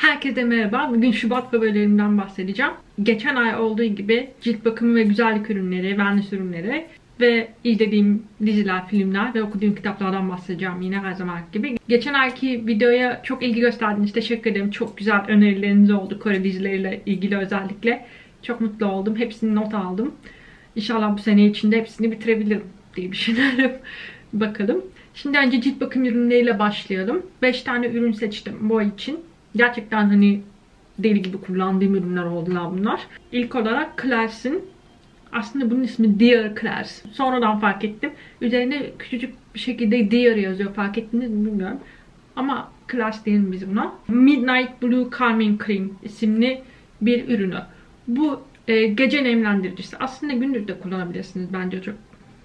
Herkese merhaba. Bugün Şubat favorilerimden bahsedeceğim. Geçen ay olduğu gibi cilt bakımı ve güzellik ürünleri, wellness ürünleri ve izlediğim diziler, filmler ve okuduğum kitaplardan bahsedeceğim yine her zaman gibi. Geçen ayki videoya çok ilgi gösterdiğiniz teşekkür ederim. Çok güzel önerileriniz oldu Kore dizileriyle ilgili özellikle. Çok mutlu oldum. Hepsini not aldım. İnşallah bu sene içinde hepsini bitirebilirim diye düşünüyorum. Bakalım. Şimdi önce cilt bakım ürünleriyle başlayalım. 5 tane ürün seçtim bu ay için. Gerçekten hani deli gibi kullandığım ürünler oldular bunlar. İlk olarak Claire's'in, aslında bunun ismi Dear Claire's. Sonradan fark ettim. Üzerinde küçücük bir şekilde Dear yazıyor. Fark ettiniz mi bilmiyorum. Ama Claire's diyelim biz buna. Midnight Blue Calming Cream isimli bir ürünü. Bu gece nemlendiricisi. Aslında gündüz de kullanabilirsiniz. Bence çok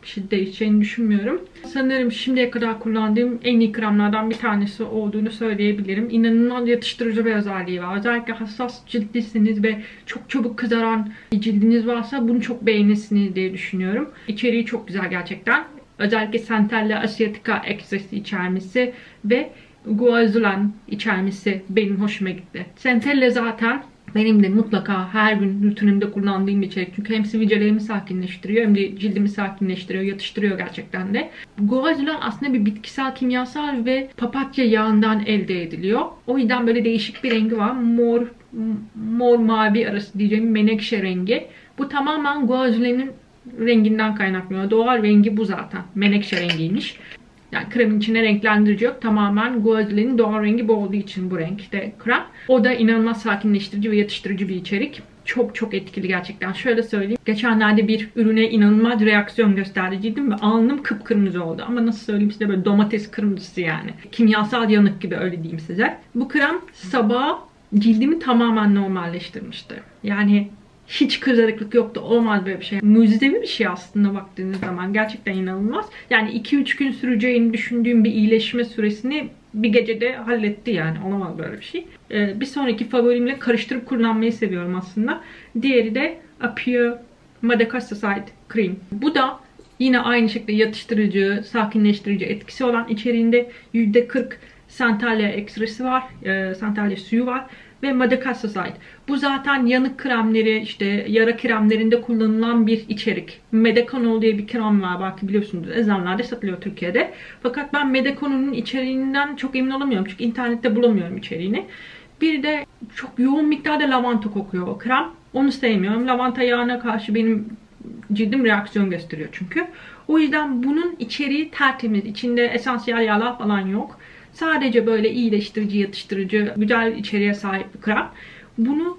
bir şey değişeceğini düşünmüyorum. Sanırım şimdiye kadar kullandığım en iyi kremlerden bir tanesi olduğunu söyleyebilirim. İnanılmaz yatıştırıcı bir özelliği var. Özellikle hassas ciltlisiniz ve çok çabuk kızaran bir cildiniz varsa bunu çok beğenirsiniz diye düşünüyorum. İçeriği çok güzel gerçekten. Özellikle Centella asiatica ekstresi içermesi ve guazulan içermesi benim hoşuma gitti. Centella zaten benim de mutlaka her gün rutinimde kullandığım bir içerik. Çünkü hem sivilcelerimi sakinleştiriyor hem de cildimi sakinleştiriyor, yatıştırıyor gerçekten de. Guazulan aslında bir bitkisel kimyasal ve papatya yağından elde ediliyor. O yüzden böyle değişik bir rengi var. Mor mavi arası diyeceğim menekşe rengi. Bu tamamen guazulanın renginden kaynaklanıyor. Doğal rengi bu zaten. Menekşe rengiymiş. Yani kremin içine renklendirici yok. Tamamen guazulanın doğal rengi bu olduğu için bu renkte krem. O da inanılmaz sakinleştirici ve yatıştırıcı bir içerik. Çok çok etkili gerçekten. Şöyle söyleyeyim. Geçenlerde bir ürüne inanılmaz reaksiyon gösterdi cildim ve alnım kıpkırmızı oldu. Ama nasıl söyleyeyim size, böyle domates kırmızısı yani. Kimyasal yanık gibi, öyle diyeyim size. Bu krem sabah cildimi tamamen normalleştirmişti. Yani hiç kızarıklık yoktu. Olmaz böyle bir şey. Mucizevi bir şey aslında baktığınız zaman. Gerçekten inanılmaz. Yani 2-3 gün süreceğini düşündüğüm bir iyileşme süresini bir gecede halletti yani. Olamaz böyle bir şey. Bir sonraki favorimle karıştırıp kullanmayı seviyorum aslında. Diğeri de Apia Madacasoside Cream. Bu da yine aynı şekilde yatıştırıcı, sakinleştirici etkisi olan, içeriğinde %40 Centella ekstresi var. Centella suyu var. Ve Madacasoside. Bu zaten yanık kremleri, işte yara kremlerinde kullanılan bir içerik. Medeconol diye bir krem var, belki biliyorsunuz. Eczanelerde satılıyor Türkiye'de. Fakat ben Medeconol'un içeriğinden çok emin olamıyorum. Çünkü internette bulamıyorum içeriğini. Bir de çok yoğun miktarda lavanta kokuyor o krem. Onu sevmiyorum. Lavanta yağına karşı benim cildim reaksiyon gösteriyor çünkü. O yüzden bunun içeriği tertemiz. İçinde esansiyel yağlar falan yok. Sadece böyle iyileştirici, yatıştırıcı, güzel içeriğe sahip bir krem. Bunu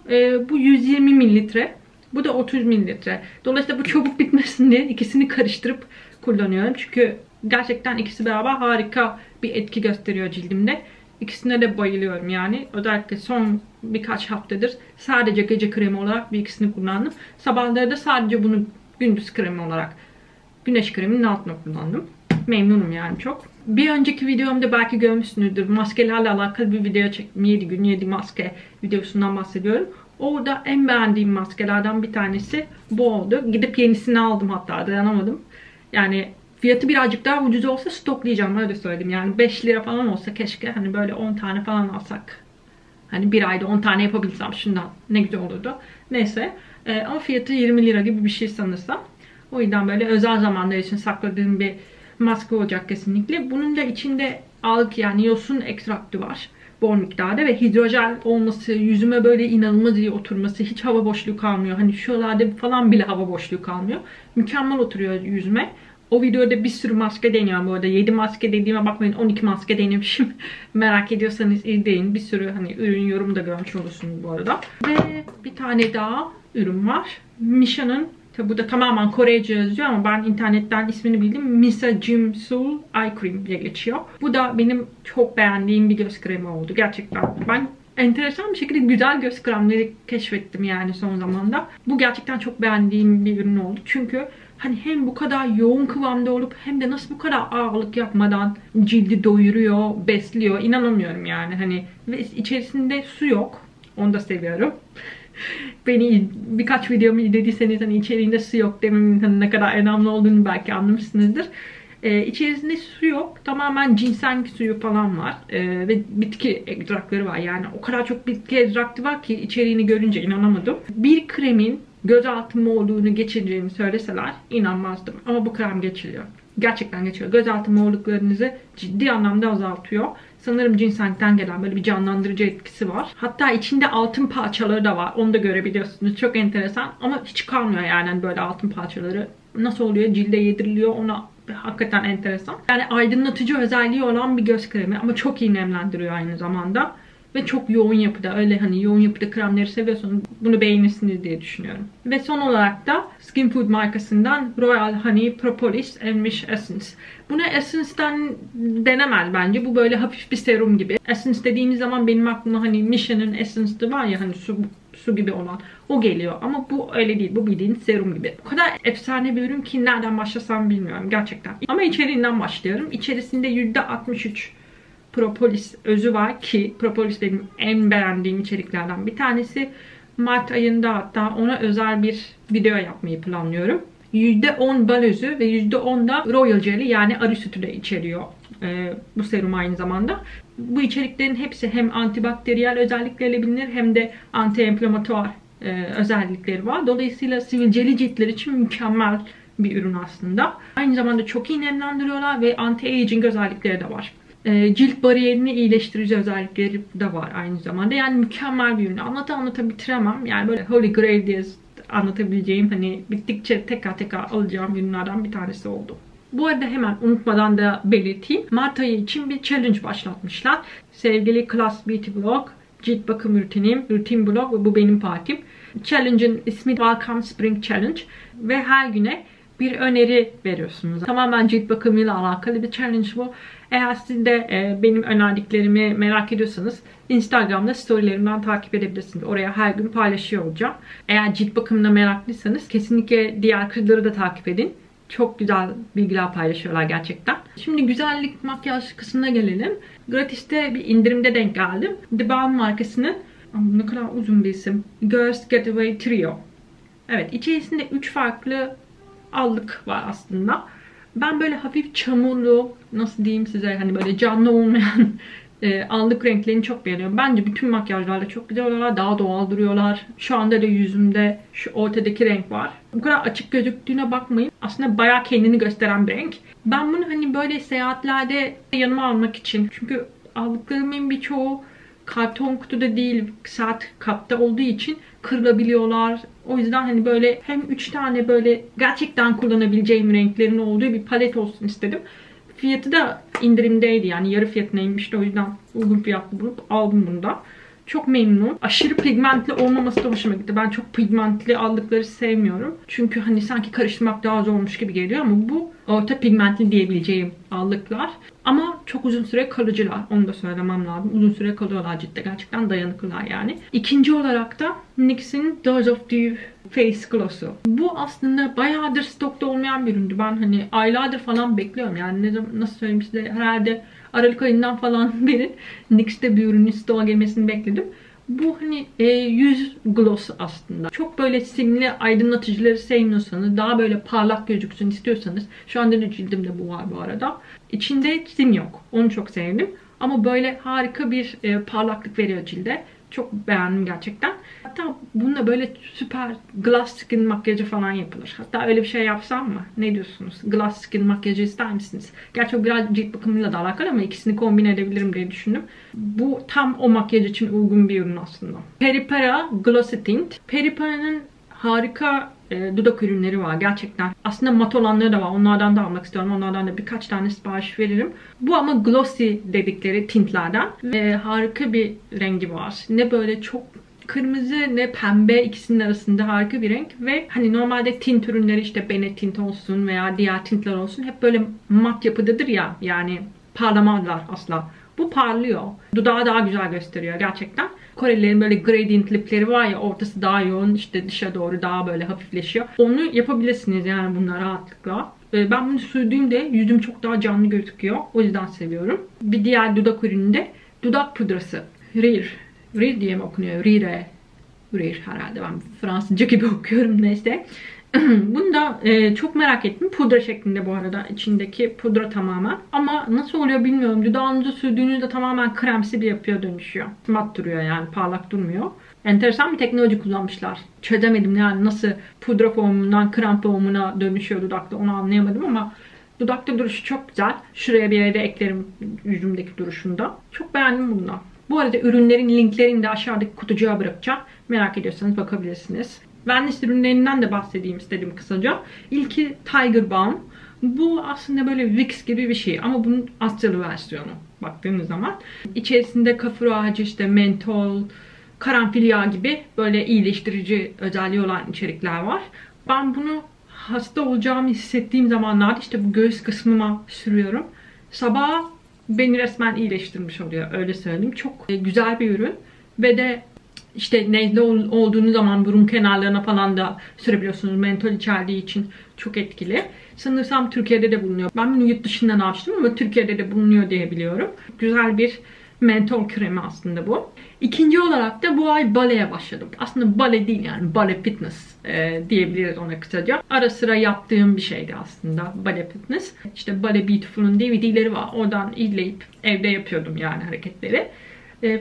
bu 120 mililitre, bu da 30 mililitre. Dolayısıyla bu çabuk bitmesin diye ikisini karıştırıp kullanıyorum. Çünkü gerçekten ikisi beraber harika bir etki gösteriyor cildimde. İkisine de bayılıyorum yani. Özellikle son birkaç haftadır sadece gece kremi olarak bir ikisini kullandım. Sabahları da sadece bunu gündüz kremi olarak güneş kreminin altına kullandım. Memnunum yani çok. Bir önceki videomda belki görmüşsünüzdür. Maskelerle alakalı bir video çektim. 7 gün 7 maske videosundan bahsediyorum. Orada en beğendiğim maskelerden bir tanesi bu oldu. Gidip yenisini aldım, hatta dayanamadım. Yani fiyatı birazcık daha ucuz olsa stoklayacağım, öyle söyleyeyim. Yani 5 lira falan olsa keşke, hani böyle 10 tane falan alsak. Hani bir ayda 10 tane yapabilsem şundan ne güzel olurdu. Neyse. Ama fiyatı 20 lira gibi bir şey sanırsam. O yüzden böyle özel zamanlar için sakladığım bir maske olacak kesinlikle. Bunun da içinde alg, yani yosun ekstraktı var. Bol miktarda ve hidrojel olması, yüzüme böyle inanılmaz iyi oturması, hiç hava boşluğu kalmıyor. Hani şuralarda falan bile hava boşluğu kalmıyor. Mükemmel oturuyor yüzüme. O videoda bir sürü maske deniyorum bu arada. 7 maske dediğime bakmayın, 12 maske denemişim. Merak ediyorsanız izleyin. Bir sürü hani ürün yorumu da görmüş olursunuz bu arada. Ve bir tane daha ürün var. Misha'nın, tabi bu da tamamen Korece yazıyor ama ben internetten ismini bildim. Misa Jimsul Eye Cream diye geçiyor. Bu da benim çok beğendiğim bir göz kremi oldu. Gerçekten ben enteresan bir şekilde güzel göz kremleri keşfettim yani son zamanda. Bu gerçekten çok beğendiğim bir ürün oldu. Çünkü hani hem bu kadar yoğun kıvamda olup hem de nasıl bu kadar ağırlık yapmadan cildi doyuruyor, besliyor. İnanamıyorum yani. Hani ve içerisinde su yok. Onu da seviyorum. Beni birkaç videomu izlediyseniz hani içeriğinde su yok dememin hani ne kadar önemli olduğunu belki anlamışsınızdır. İçerisinde su yok. Tamamen ginseng suyu falan var. Ve bitki ekstrakları var. Yani o kadar çok bitki ekstraktı var ki içeriğini görünce inanamadım. Bir kremin gözaltı morluğunu geçireceğimi söyleseler inanmazdım. Ama bu krem geçiriyor. Gerçekten geçiriyor. Gözaltı morluklarınızı ciddi anlamda azaltıyor. Sanırım ginsengten gelen böyle bir canlandırıcı etkisi var. Hatta içinde altın parçaları da var. Onu da görebiliyorsunuz. Çok enteresan. Ama hiç kalmıyor yani böyle altın parçaları. Nasıl oluyor? Cilde yediriliyor. Ona hakikaten enteresan. Yani aydınlatıcı özelliği olan bir göz kremi. Ama çok iyi nemlendiriyor aynı zamanda. Ve çok yoğun yapıda. Öyle hani yoğun yapıda kremleri seviyorsanız bunu beğenirsiniz diye düşünüyorum. Ve son olarak da Skin Food markasından Royal Honey Propolis Enriched Essence. Bunu Essence'den denemez bence. Bu böyle hafif bir serum gibi. Essence dediğimiz zaman benim aklıma hani Mission'ın Essence'ı var ya hani su gibi olan. O geliyor. Ama bu öyle değil. Bu bildiğin serum gibi. O kadar efsane bir ürün ki nereden başlasam bilmiyorum gerçekten. Ama içeriğinden başlıyorum. İçerisinde %63 propolis özü var ki propolis benim en beğendiğim içeriklerden bir tanesi. Mart ayında hatta ona özel bir video yapmayı planlıyorum. %10 bal özü ve %10 da royal jelly yani arı sütü de içeriyor bu serum aynı zamanda. Bu içeriklerin hepsi hem antibakteriyel özelliklerle bilinir hem de anti-inflamatuar özellikleri var. Dolayısıyla sivilceli ciltler için mükemmel bir ürün aslında. Aynı zamanda çok iyi nemlendiriyorlar ve anti-aging özellikleri de var. Cilt bariyerini iyileştirici özellikleri de var aynı zamanda. Yani mükemmel bir ürün. Anlata bitiremem. Yani böyle Holy Grail diye anlatabileceğim hani bittikçe tekrar alacağım ürünlerden bir tanesi oldu. Bu arada hemen unutmadan da belirteyim. Mart ayı için bir challenge başlatmışlar. Sevgili Class Beauty Blog, cilt bakım rutin blog ve bu benim partim. Challenge'ın ismi Welcome Spring Challenge ve her güne bir öneri veriyorsunuz. Tamamen cilt bakımıyla alakalı bir challenge bu. Eğer siz de benim önerdiklerimi merak ediyorsanız Instagram'da storylerimden takip edebilirsiniz. Oraya her gün paylaşıyor olacağım. Eğer cilt bakımına meraklıysanız kesinlikle diğer kızları da takip edin. Çok güzel bilgiler paylaşıyorlar gerçekten. Şimdi güzellik makyaj kısmına gelelim. Gratis'te bir indirimde denk geldim. The Balm markasının ne kadar uzun bir isim. Girls Getaway Trio. Evet, içerisinde 3 farklı allık var aslında. Ben böyle hafif çamurlu, nasıl diyeyim size, hani böyle canlı olmayan allık renklerini çok beğeniyorum. Bence bütün makyajlarla çok güzel oluyorlar. Daha doğal duruyorlar. Şu anda da yüzümde şu ortadaki renk var. Bu kadar açık gözüktüğüne bakmayın. Aslında bayağı kendini gösteren bir renk. Ben bunu hani böyle seyahatlerde yanıma almak için. Çünkü aldıklarımın birçoğu karton kutuda değil, sert kapta olduğu için kırılabiliyorlar. O yüzden hani böyle hem 3 tane böyle gerçekten kullanabileceğim renklerin olduğu bir palet olsun istedim. Fiyatı da indirimdeydi yani yarı fiyatına inmişti, o yüzden uygun fiyatlı bulup aldım bunu da. Çok memnunum. Aşırı pigmentli olmaması da hoşuma gitti. Ben çok pigmentli aldıkları sevmiyorum. Çünkü hani sanki karıştırmak daha zormuş gibi geliyor ama bu orta pigmentli diyebileceğim allıklar. Ama çok uzun süre kalıcılar. Onu da söylemem lazım. Uzun süre kalıyorlar cidden. Gerçekten dayanıklılar yani. İkinci olarak da NYX'in Dose of Dew Face Gloss'u. Bu aslında bayağıdır stokta olmayan bir üründü. Ben hani aylardır falan bekliyorum. Yani nasıl söyleyeyim size, herhalde Aralık ayından falan beri NYX'te bir ürünün stoğa gelmesini bekledim. Bu hani yüz gloss aslında. Çok böyle simli aydınlatıcıları sevmiyorsanız, daha böyle parlak gözüksün istiyorsanız, şu anda da cildimde bu var bu arada. İçinde sim yok. Onu çok sevdim. Ama böyle harika bir parlaklık veriyor cilde. Çok beğendim gerçekten. Hatta bununla böyle süper glass skin makyajı falan yapılır. Hatta öyle bir şey yapsam mı? Ne diyorsunuz? Glass skin makyajı ister misiniz? Gerçi o biraz cilt bakımıyla da alakalı ama ikisini kombine edebilirim diye düşündüm. Bu tam o makyaj için uygun bir ürün aslında. Peripera Glossy Tint. Peripera'nın harika dudak ürünleri var gerçekten. Aslında mat olanları da var. Onlardan da almak istiyorum. Onlardan da birkaç tane sipariş veririm. Bu ama glossy dedikleri tintlerden. Harika bir rengi var. Ne böyle çok kırmızı ne pembe, ikisinin arasında harika bir renk. Ve hani normalde tint ürünleri, işte Bene tint olsun veya diğer tintler olsun, hep böyle mat yapıdadır ya. Yani parlamazlar asla. Bu parlıyor. Dudağı daha güzel gösteriyor gerçekten. Korelilerin böyle gradient lipleri var ya, ortası daha yoğun, işte dışa doğru daha böyle hafifleşiyor. Onu yapabilirsiniz yani bunlar rahatlıkla. Ben bunu sürdüğümde yüzüm çok daha canlı gözüküyor. O yüzden seviyorum. Bir diğer dudak ürünü de dudak pudrası. Rire. Rire diye mi okunuyor? Rire. Rire herhalde. Ben Fransızca gibi okuyorum neyse. Bunu da çok merak ettim. Pudra şeklinde bu arada. İçindeki pudra tamamen. Ama nasıl oluyor bilmiyorum. Dudağınıza sürdüğünüzde tamamen kremsi bir yapıya dönüşüyor. Mat duruyor yani. Parlak durmuyor. Enteresan bir teknoloji kullanmışlar. Çözemedim yani nasıl pudra formundan krem formuna dönüşüyor dudakta, onu anlayamadım ama dudakta duruşu çok güzel. Şuraya bir yere de eklerim yüzümdeki duruşunda. Çok beğendim bunu. Bu arada ürünlerin linklerini de aşağıdaki kutucuğa bırakacağım. Merak ediyorsanız bakabilirsiniz. Wellness ürünlerinden de bahsedeyim istedim kısaca. İlki Tiger Balm. Bu aslında böyle Vicks gibi bir şey ama bunun Asyalı versiyonu baktığınız zaman. İçerisinde kafur ağacı, işte mentol, karanfil yağı gibi böyle iyileştirici özelliği olan içerikler var. Ben bunu hasta olacağımı hissettiğim zamanlarda işte bu göğüs kısmıma sürüyorum. Sabah beni resmen iyileştirmiş oluyor, öyle söyleyeyim. Çok güzel bir ürün ve de işte nezle olduğunuz zaman burun kenarlarına falan da sürebiliyorsunuz. Mentol içerdiği için çok etkili. Sanırsam Türkiye'de de bulunuyor. Ben bunu yurt dışından almıştım ama Türkiye'de de bulunuyor diye biliyorum. Güzel bir mentol kremi aslında bu. İkinci olarak da bu ay baleye başladım. Aslında bale değil yani bale fitness diyebiliriz ona kısaca. Ara sıra yaptığım bir şeydi aslında bale fitness. İşte Bale Beautiful'un DVD'leri var. Oradan izleyip evde yapıyordum yani hareketleri.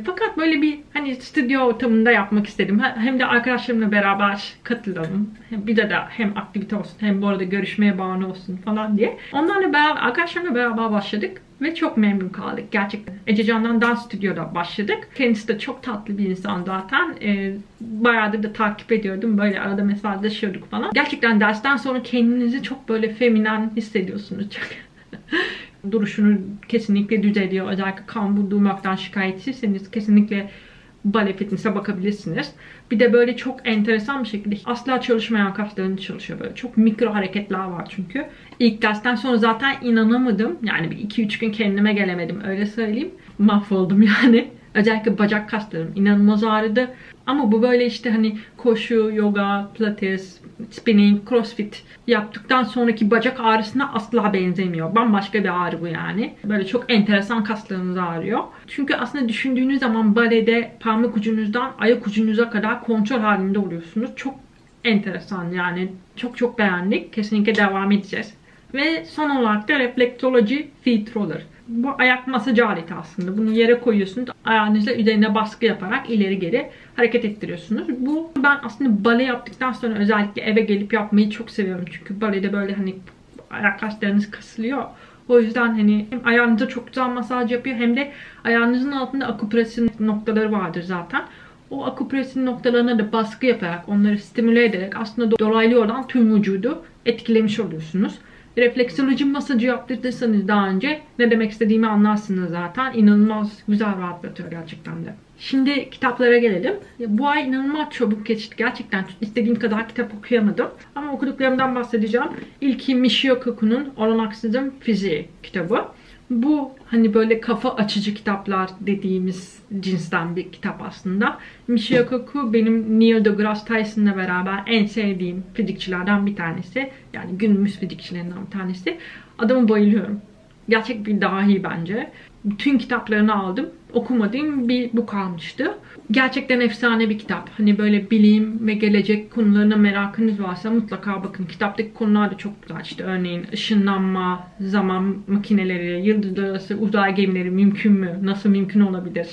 Fakat böyle bir hani stüdyo ortamında yapmak istedim. Hem de arkadaşlarımla beraber katılalım. Bir de hem aktivite olsun hem bu arada görüşmeye bağlı olsun falan diye. Onlarla beraber, arkadaşlarımla beraber başladık. Ve çok memnun kaldık gerçekten. Ece Can'dan Dans Stüdyo'da başladık. Kendisi de çok tatlı bir insan zaten. Bayağıdır da takip ediyordum. Böyle arada mesajlaşıyorduk falan. Gerçekten dersten sonra kendinizi çok böyle feminen hissediyorsunuz. Duruşunu kesinlikle düzeliyor. Özellikle kambur durmaktan şikayetçiyseniz kesinlikle Bale Fitness'e bakabilirsiniz. Bir de böyle çok enteresan bir şekilde asla çalışmayan kaslarınız çalışıyor böyle. Çok mikro hareketler var çünkü. İlk dersten sonra zaten inanamadım. Yani bir 2-3 gün kendime gelemedim, öyle söyleyeyim. Mahvoldum yani. Özellikle bacak kaslarım inanılmaz ağrıdı. Ama bu böyle işte hani koşu, yoga, pilates, spinning, crossfit yaptıktan sonraki bacak ağrısına asla benzemiyor. Bambaşka bir ağrı bu yani. Böyle çok enteresan kaslarınız ağrıyor. Çünkü aslında düşündüğünüz zaman balede parmak ucunuzdan ayak ucunuza kadar kontrol halinde oluyorsunuz. Çok enteresan yani. Çok çok beğendik. Kesinlikle devam edeceğiz. Ve son olarak da Reflexology Feet Roller. Bu ayak masajı aleti aslında. Bunu yere koyuyorsunuz. Ayağınızla üzerine baskı yaparak ileri geri hareket ettiriyorsunuz. Bu ben aslında bale yaptıktan sonra özellikle eve gelip yapmayı çok seviyorum. Çünkü balede böyle hani ayak kaslarınız kasılıyor. O yüzden hani hem ayağınıza çok güzel masaj yapıyor hem de ayağınızın altında akupresür noktaları vardır zaten. O akupresür noktalarına da baskı yaparak, onları stimüle ederek aslında dolaylı yoldan tüm vücudu etkilemiş oluyorsunuz. Refleksoloji masajı yaptırdıysanız daha önce ne demek istediğimi anlarsınız zaten. İnanılmaz güzel rahatlatıyor gerçekten de. Şimdi kitaplara gelelim. Bu ay inanılmaz çabuk geçti. Gerçekten istediğim kadar kitap okuyamadım. Ama okuduklarımdan bahsedeceğim. İlki Michio Kaku'nun Olanaksızın Fiziği kitabı. Bu hani böyle kafa açıcı kitaplar dediğimiz cinsten bir kitap aslında. Michio Kaku benim Neil deGrasse Tyson'la beraber en sevdiğim fizikçilerden bir tanesi. Yani günümüz fizikçilerinden bir tanesi. Adamı bayılıyorum. Gerçek bir dahi bence. Bütün kitaplarını aldım. Okumadığım bir bu kalmıştı. Gerçekten efsane bir kitap. Hani böyle bilim ve gelecek konularına merakınız varsa mutlaka bakın. Kitaptaki konular da çok güzel. İşte örneğin ışınlanma, zaman makineleri, yıldızlar arası uzay gemileri mümkün mü? Nasıl mümkün olabilir?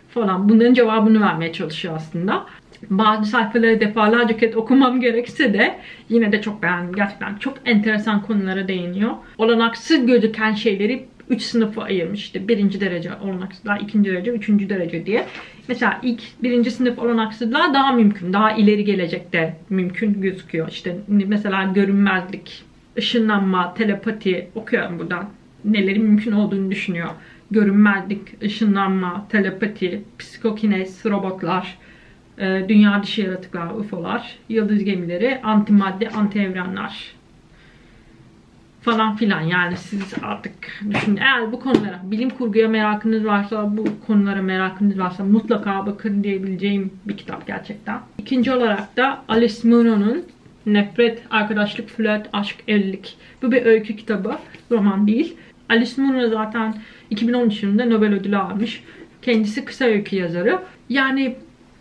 Falan. Bunların cevabını vermeye çalışıyor aslında. Bazı sayfaları defalarca kez okumam gerekse de yine de çok beğendim. Gerçekten çok enteresan konulara değiniyor. Olanaksız gözüken şeyleri 3 sınıfa ayırmış. İşte 1. derece olanaksızlar, 2. derece, 3. derece diye. Mesela ilk 1. sınıf olanaksızlar daha mümkün. Daha ileri gelecekte mümkün gözüküyor. İşte mesela görünmezlik, ışınlanma, telepati okuyorum buradan. Neleri mümkün olduğunu düşünüyor. Görünmezlik, ışınlanma, telepati, psikokinez, robotlar, dünya dışı yaratıklar, UFO'lar, yıldız gemileri, antimadde, antievrenler falan filan. Yani siz artık düşünün. Eğer bu konulara, bilim kurguya merakınız varsa, bu konulara merakınız varsa mutlaka bakın diyebileceğim bir kitap gerçekten. İkinci olarak da Alice Munro'nun Nefret, Arkadaşlık, Flört, Aşk, Evlilik. Bu bir öykü kitabı, roman değil. Alice Munro zaten 2013 yılında Nobel ödülü almış. Kendisi kısa öykü yazarı. Yani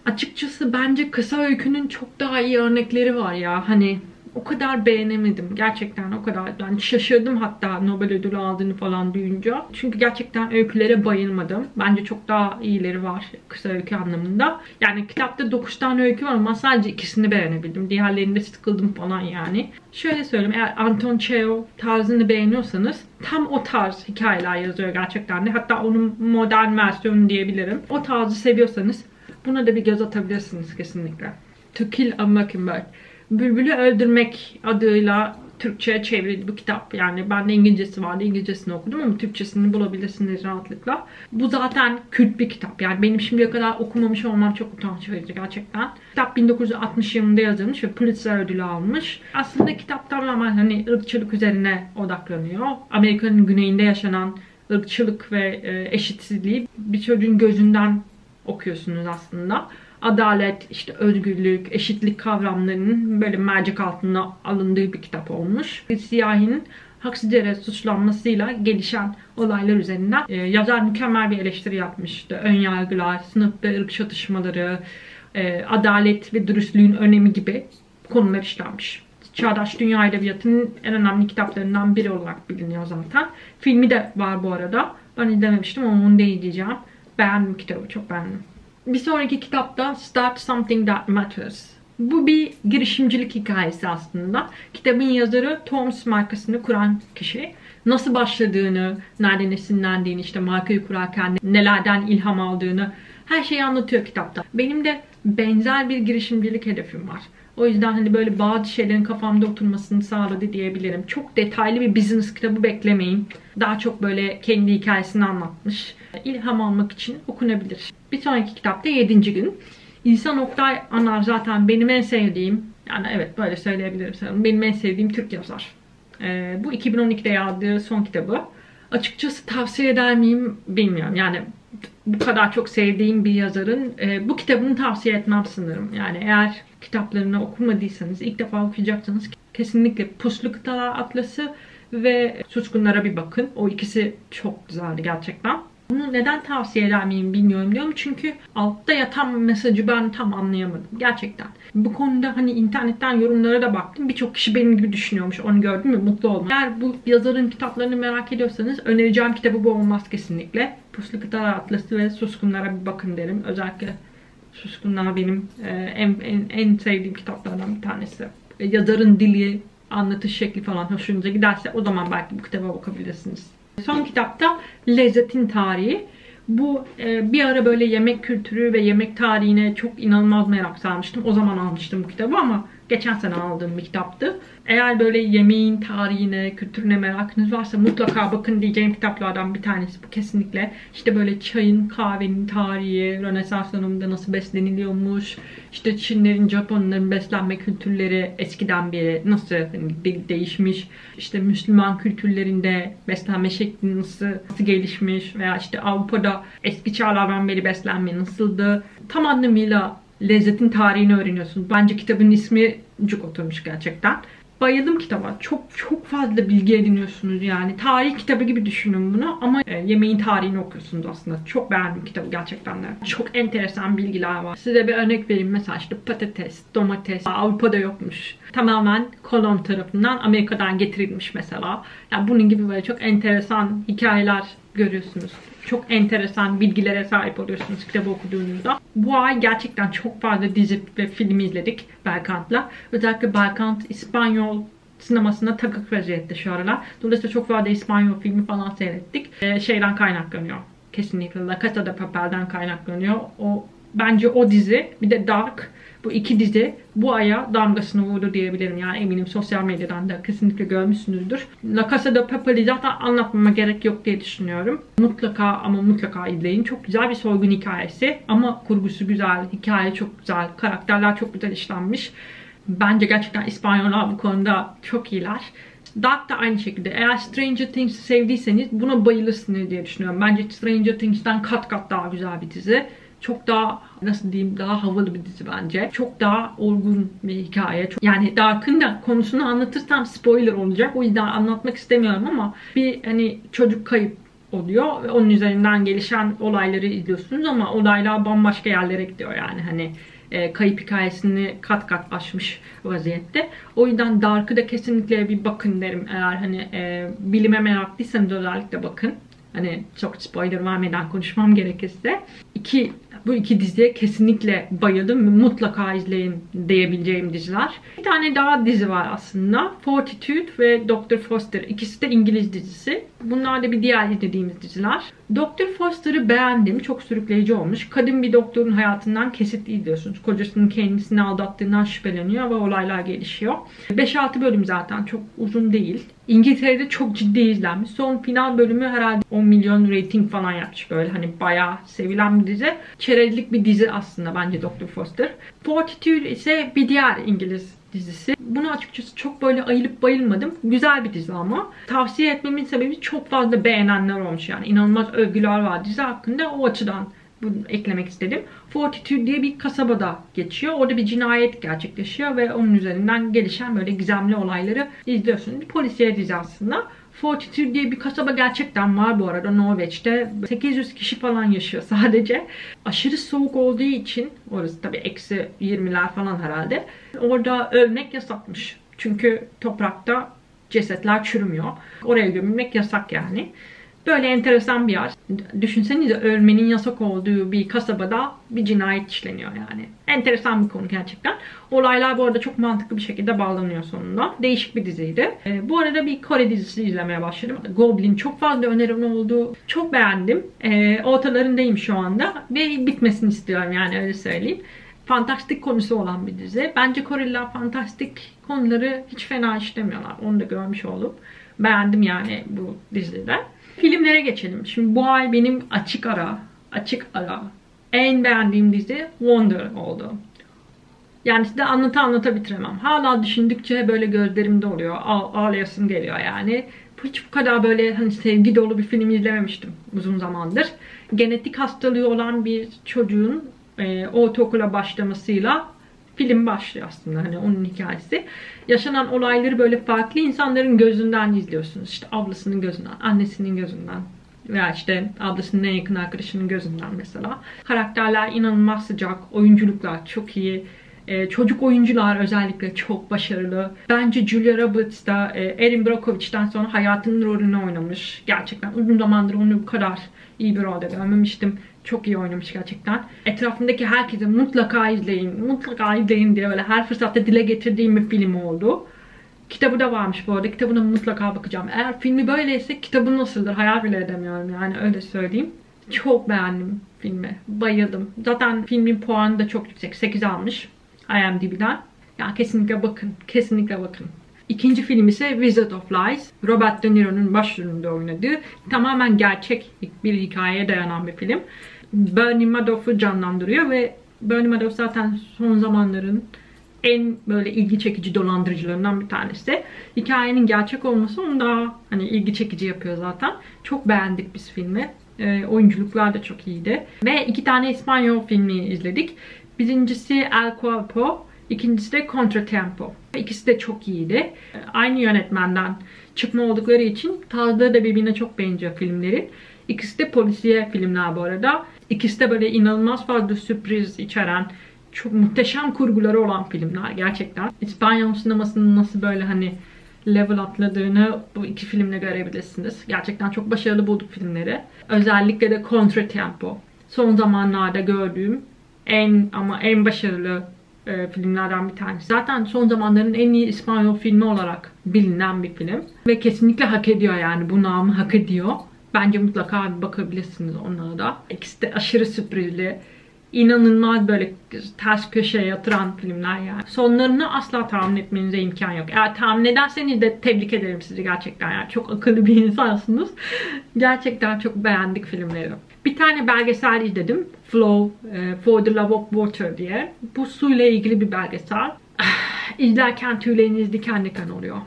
açıkçası bence kısa öykünün çok daha iyi örnekleri var ya. Hani o kadar beğenemedim. Gerçekten o kadar. Yani şaşırdım hatta Nobel ödülü aldığını falan duyunca. Çünkü gerçekten öykülere bayılmadım. Bence çok daha iyileri var kısa öykü anlamında. Yani kitapta 9 tane öykü var ama sadece ikisini beğenebildim. Diğerlerinde sıkıldım falan yani. Şöyle söyleyeyim, eğer Anton Çehov tarzını beğeniyorsanız tam o tarz hikayeler yazıyor gerçekten de. Hatta onun modern versiyonu diyebilirim. O tarzı seviyorsanız buna da bir göz atabilirsiniz kesinlikle. To Kill a Mockingbird. Bülbülü Öldürmek adıyla Türkçe'ye çevrildi bu kitap. Yani ben de İngilizcesi vardı. İngilizcesini okudum ama Türkçesini bulabilirsiniz rahatlıkla. Bu zaten kült bir kitap. Yani benim şimdiye kadar okumamış olmam çok utanç verici gerçekten. Kitap 1960 yılında yazılmış ve Pulitzer ödülü almış. Aslında kitap tamamen hani ırkçılık üzerine odaklanıyor. Amerika'nın güneyinde yaşanan ırkçılık ve eşitsizliği bir çocuğun gözünden okuyorsunuz aslında. Adalet, işte özgürlük, eşitlik kavramlarının böyle mercek altına alındığı bir kitap olmuş. Bir siyahinin haksız yere suçlanmasıyla gelişen olaylar üzerinden yazar mükemmel bir eleştiri yapmıştı. Önyargılar, sınıf ve ırk çatışmaları, adalet ve dürüstlüğün önemi gibi konular işlenmiş. Çağdaş Dünya Edebiyatı'nın en önemli kitaplarından biri olarak biliniyor zaten. Filmi de var bu arada. Ben izlememiştim ama onu da izleyeceğim. Beğendim kitabı, çok beğendim. Bir sonraki kitapta Start Something That Matters. Bu bir girişimcilik hikayesi aslında. Kitabın yazarı Toms markasını kuran kişi. Nasıl başladığını, nereden esinlendiğini, işte markayı kurarken nelerden ilham aldığını her şeyi anlatıyor kitapta. Benim de benzer bir girişimcilik hedefim var. O yüzden hani böyle bazı şeylerin kafamda oturmasını sağladı diyebilirim. Çok detaylı bir business kitabı beklemeyin. Daha çok böyle kendi hikayesini anlatmış. İlham almak için okunabilir. Bir sonraki kitapta 7. gün. İhsan Oktay Anar zaten benim en sevdiğim, yani evet böyle söyleyebilirim sanırım, benim en sevdiğim Türk yazar. Bu 2012'de yazdığı son kitabı. Açıkçası tavsiye eder miyim bilmiyorum. Yani bu kadar çok sevdiğim bir yazarın bu kitabını tavsiye etmem sanırım. Yani eğer kitaplarını okumadıysanız, ilk defa okuyacaksanız kesinlikle Puslu Kıtalar Atlası ve Suskunlara bir bakın. O ikisi çok güzeldi gerçekten. Bunu neden tavsiye eder miyim bilmiyorum diyorum. Çünkü altta yatan mesajı ben tam anlayamadım. Gerçekten. Bu konuda hani internetten yorumlara da baktım. Birçok kişi benim gibi düşünüyormuş. Onu gördüm ve mutlu oldum. Eğer bu yazarın kitaplarını merak ediyorsanız önereceğim kitabı bu olmaz kesinlikle. Puslu Kıtalar Atlası ve Suskunlara bir bakın derim. Özellikle Suskunlar benim en sevdiğim kitaplardan bir tanesi. Yazarın dili, anlatış şekli falan hoşunuza giderse o zaman belki bu kitaba bakabilirsiniz. Son kitapta Lezzetin Tarihi. Bu bir ara böyle yemek kültürü ve yemek tarihine çok inanılmaz merak sarmıştım. O zaman almıştım bu kitabı ama geçen sene aldığım bir kitaptı. Eğer böyle yemeğin tarihine, kültürüne merakınız varsa mutlaka bakın diyeceğim kitaplardan bir tanesi bu kesinlikle. İşte böyle çayın, kahvenin tarihi, Rönesans döneminde nasıl besleniliyormuş, işte Çinlerin, Japonların beslenme kültürleri eskiden beri nasıl değişmiş, işte Müslüman kültürlerinde beslenme şekli nasıl gelişmiş veya işte Avrupa'da eski çağlardan beri beslenme nasıldı. Tam anlamıyla lezzetin tarihini öğreniyorsunuz. Bence kitabın ismi cuk oturmuş gerçekten. Bayıldım kitaba. Çok fazla bilgi ediniyorsunuz yani. Tarih kitabı gibi düşünün bunu ama yemeğin tarihini okuyorsunuz aslında. Çok beğendim kitabı gerçekten de. Çok enteresan bilgiler var. Size bir örnek vereyim. Mesela işte patates, domates Avrupa'da yokmuş. Tamamen kolon tarafından Amerika'dan getirilmiş mesela. Yani bunun gibi böyle çok enteresan hikayeler görüyorsunuz. Çok enteresan bilgilere sahip oluyorsunuz kitabı okuduğunuzda. Bu ay gerçekten çok fazla dizi ve film izledik Berkant'la. Özellikle Berkant İspanyol sinemasına takık vaziyette şu aralar. Dolayısıyla çok fazla İspanyol filmi falan seyrettik. Şeyden kaynaklanıyor. Kesinlikle La Casa de Papel'den kaynaklanıyor. Bence o dizi, bir de Dark, bu iki dizi bu aya damgasını vurdu diyebilirim. Yani eminim sosyal medyadan da kesinlikle görmüşsünüzdür. La Casa de Papel'i zaten anlatmama gerek yok diye düşünüyorum. Mutlaka ama mutlaka izleyin. Çok güzel bir soygun hikayesi ama kurgusu güzel, hikaye çok güzel, karakterler çok güzel işlenmiş. Bence gerçekten İspanyollar bu konuda çok iyiler. Dark da aynı şekilde. Eğer Stranger Things'i sevdiyseniz buna bayılırsınız diye düşünüyorum. Bence Stranger Things'ten kat kat daha güzel bir dizi. Çok daha, nasıl diyeyim, daha havalı bir dizi bence. Çok daha olgun bir hikaye. Yani Dark'ın da konusunu anlatırsam spoiler olacak. O yüzden anlatmak istemiyorum ama bir hani çocuk kayıp oluyor. Ve onun üzerinden gelişen olayları izliyorsunuz ama olaylar bambaşka yerlere gidiyor yani. Hani kayıp hikayesini kat kat aşmış vaziyette. O yüzden Dark'ı da kesinlikle bir bakın derim. Eğer hani bilime meraklıysanız özellikle bakın. Hani çok spoiler vermeden konuşmam gerekirse. Bu iki diziye kesinlikle bayıldım ve mutlaka izleyin diyebileceğim diziler. Bir tane daha dizi var aslında. Fortitude ve Dr. Foster. İkisi de İngiliz dizisi. Bunlar da bir diğer izlediğimiz diziler. Dr. Foster'ı beğendim. Çok sürükleyici olmuş. Kadın bir doktorun hayatından kesit izliyorsunuz. Kocasının kendisini aldattığından şüpheleniyor ve olaylar gelişiyor. 5-6 bölüm zaten. Çok uzun değil. İngiltere'de çok ciddi izlenmiş. Son final bölümü herhalde 10 milyon rating falan yapmış böyle. Hani bayağı sevilen bir dizi. Çerezlik bir dizi aslında bence Dr. Foster. Fortitude ise bir diğer İngiliz dizisi. Bunu açıkçası çok böyle ayılıp bayılmadım. Güzel bir dizi ama. Tavsiye etmemin sebebi çok fazla beğenenler olmuş yani. İnanılmaz övgüler var dizi hakkında. O açıdan bunu eklemek istedim. Fortitude diye bir kasabada geçiyor. Orada bir cinayet gerçekleşiyor ve onun üzerinden gelişen böyle gizemli olayları izliyorsunuz. Bir polisiye dizi aslında. Fortitude diye bir kasaba gerçekten var bu arada Norveç'te. 800 kişi falan yaşıyor sadece. Aşırı soğuk olduğu için, orası tabii eksi 20'ler falan herhalde. Orada ölmek yasakmış. Çünkü toprakta cesetler çürümüyor. Oraya gömülmek yasak yani. Böyle enteresan bir yer. Düşünsenize ölmenin yasak olduğu bir kasabada bir cinayet işleniyor yani. Enteresan bir konu gerçekten. Olaylar bu arada çok mantıklı bir şekilde bağlanıyor sonunda. Değişik bir diziydi. Bu arada bir Kore dizisi izlemeye başladım. Goblin, çok fazla önerim oldu. Çok beğendim. Ortalarındayım şu anda. Ve bitmesini istiyorum yani, öyle söyleyeyim. Fantastik konusu olan bir dizi. Bence Koreliler fantastik konuları hiç fena işlemiyorlar. Onu da görmüş oldum. Beğendim yani bu dizide. Filmlere geçelim. Şimdi bu ay benim açık ara en beğendiğim dizi Wonder oldu. Yani size anlata bitiremem. Hala düşündükçe böyle gözlerimde oluyor. Ağlayasım geliyor yani. Hiç bu kadar böyle hani sevgi dolu bir film izlememiştim uzun zamandır. Genetik hastalığı olan bir çocuğun ortaokula başlamasıyla film başlıyor aslında, hani onun hikayesi. Yaşanan olayları böyle farklı insanların gözünden izliyorsunuz. İşte ablasının gözünden, annesinin gözünden veya işte ablasının en yakın arkadaşının gözünden mesela. Karakterler inanılmaz sıcak, oyunculuklar çok iyi. Çocuk oyuncular özellikle çok başarılı. Bence Julia Roberts da Erin Brockovich'ten sonra hayatının rolünü oynamış. Gerçekten uzun zamandır onu bu kadar iyi bir rolde görmemiştim. Çok iyi oynamış gerçekten. Etrafımdaki herkese mutlaka izleyin diye böyle her fırsatta dile getirdiğim bir film oldu. Kitabı da varmış bu arada. Kitabına mutlaka bakacağım. Eğer filmi böyleyse kitabı nasıldır hayal bile edemiyorum yani, öyle söyleyeyim. Çok beğendim filmi. Bayıldım. Zaten filmin puanı da çok yüksek. 8 almış IMDb'den. Yani kesinlikle bakın. Kesinlikle bakın. İkinci film ise Wizard of Lies. Robert De Niro'nun başrolünde oynadığı tamamen gerçek bir hikayeye dayanan bir film. Bernie Madoff'u canlandırıyor ve Bernie Madoff zaten son zamanların en böyle ilgi çekici dolandırıcılarından bir tanesi. Hikayenin gerçek olması onu daha hani ilgi çekici yapıyor zaten. Çok beğendik biz filmi. Oyunculuklar da çok iyiydi. Ve 2 tane İspanyol filmi izledik. Birincisi El Cuerpo, ikincisi de Contratempo. İkisi de çok iyiydi. Aynı yönetmenden çıkma oldukları için tarzları da birbirine çok benziyor filmlerin. İkisi de polisiye filmler bu arada. İkisi de böyle inanılmaz fazla sürpriz içeren, çok muhteşem kurguları olan filmler gerçekten. İspanyol sinemasının nasıl böyle hani level atladığını bu iki filmle görebilirsiniz. Gerçekten çok başarılı bulduk filmleri. Özellikle de Contratempo. Son zamanlarda gördüğüm en başarılı filmlerden bir tanesi. Zaten son zamanların en iyi İspanyol filmi olarak bilinen bir film. Ve kesinlikle hak ediyor yani, bu namı hak ediyor. Bence mutlaka bir bakabilirsiniz onlara da. İkisi de aşırı sürprizli. İnanılmaz böyle ters köşeye yatıran filmler yani. Sonlarını asla tahmin etmenize imkan yok. Eğer tahmin ederseniz de tebrik ederim sizi gerçekten yani. Çok akıllı bir insansınız. Gerçekten çok beğendik filmleri. Bir tane belgesel izledim. Flow, For the Love of Water diye. Bu suyla ilgili bir belgesel. İzlerken tüyleriniz diken diken oluyor.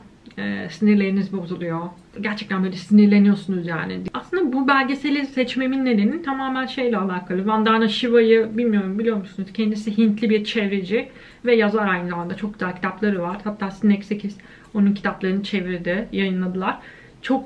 Sinirleriniz bozuluyor. Gerçekten böyle sinirleniyorsunuz yani. Aslında bu belgeseli seçmemin nedeni tamamen şeyle alakalı. Vandana Shiva'yı bilmiyorum, biliyor musunuz? Kendisi Hintli bir çevreci ve yazar aynı zamanda. Çok güzel kitapları var. Hatta Sinek 8 onun kitaplarını çevirdi, yayınladılar. Çok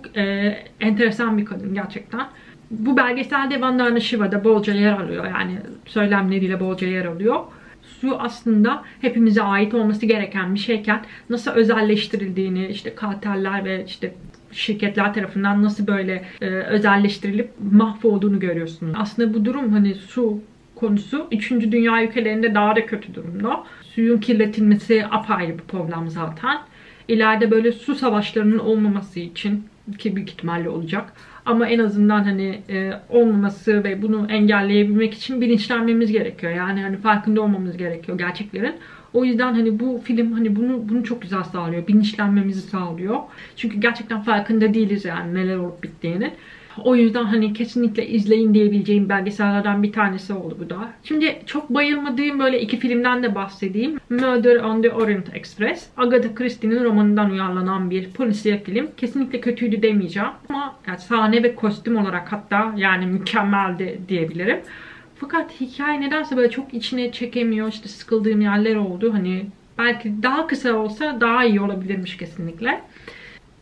enteresan bir kadın gerçekten. Bu belgeselde Vandana Shiva da bolca yer alıyor. Yani söylemleriyle bolca yer alıyor. Su aslında hepimize ait olması gereken bir şeyken nasıl özelleştirildiğini, işte karteller ve işte şirketler tarafından nasıl böyle özelleştirilip mahvolduğunu görüyorsunuz. Aslında bu durum, hani su konusu 3. dünya ülkelerinde daha da kötü durumda. Suyun kirletilmesi apayrı bir problem zaten. İleride böyle su savaşlarının olmaması için, ki büyük ihtimalle olacak, ama en azından hani olmaması ve bunu engelleyebilmek için bilinçlenmemiz gerekiyor. Yani hani farkında olmamız gerekiyor gerçeklerin. O yüzden hani bu film hani bunu çok güzel sağlıyor. Bilinçlenmemizi sağlıyor. Çünkü gerçekten farkında değiliz yani neler olup bittiğini. O yüzden hani kesinlikle izleyin diyebileceğim belgesellerden bir tanesi oldu bu da. Şimdi çok bayılmadığım böyle 2 filmden de bahsedeyim. Murder on the Orient Express, Agatha Christie'nin romanından uyarlanan bir polisiye film. Kesinlikle kötüydü demeyeceğim ama yani sahne ve kostüm olarak hatta yani mükemmeldi diyebilirim. Fakat hikaye nedense böyle çok içine çekemiyor. İşte sıkıldığım yerler oldu. Hani belki daha kısa olsa daha iyi olabilirmiş kesinlikle.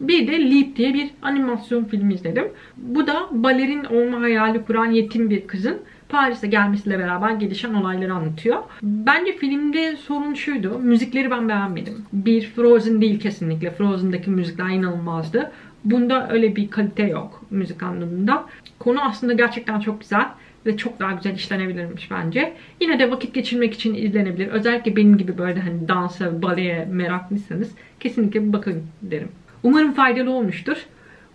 Bir de Leap diye bir animasyon film izledim. Bu da balerin olma hayali kuran yetim bir kızın Paris'e gelmesiyle beraber gelişen olayları anlatıyor. Bence filmde sorun şuydu. Müzikleri ben beğenmedim. Bir Frozen değil kesinlikle. Frozen'daki müzikler inanılmazdı. Bunda öyle bir kalite yok müzik anlamında. Konu aslında gerçekten çok güzel ve çok daha güzel işlenebilirmiş bence. Yine de vakit geçirmek için izlenebilir. Özellikle benim gibi böyle hani dansa, baleye meraklıysanız kesinlikle bir bakın derim. Umarım faydalı olmuştur.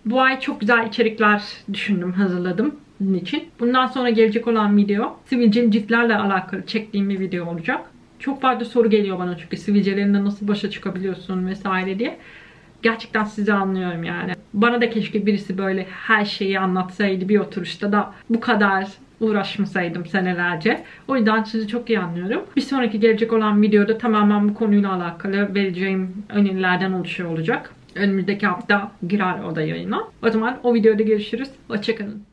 Bu ay çok güzel içerikler düşündüm, hazırladım bunun için. Bundan sonra gelecek olan video sivilceli ciltlerle alakalı çektiğim bir video olacak. Çok fazla soru geliyor bana çünkü sivilcelerinde nasıl başa çıkabiliyorsun vesaire diye. Gerçekten sizi anlıyorum yani. Bana da keşke birisi böyle her şeyi anlatsaydı bir oturuşta da bu kadar uğraşmasaydım senelerce. O yüzden sizi çok iyi anlıyorum. Bir sonraki gelecek olan videoda tamamen bu konuyla alakalı vereceğim önerilerden oluşuyor olacak. Önümüzdeki hafta girer o da yayına. O zaman o videoda görüşürüz. Hoşçakalın.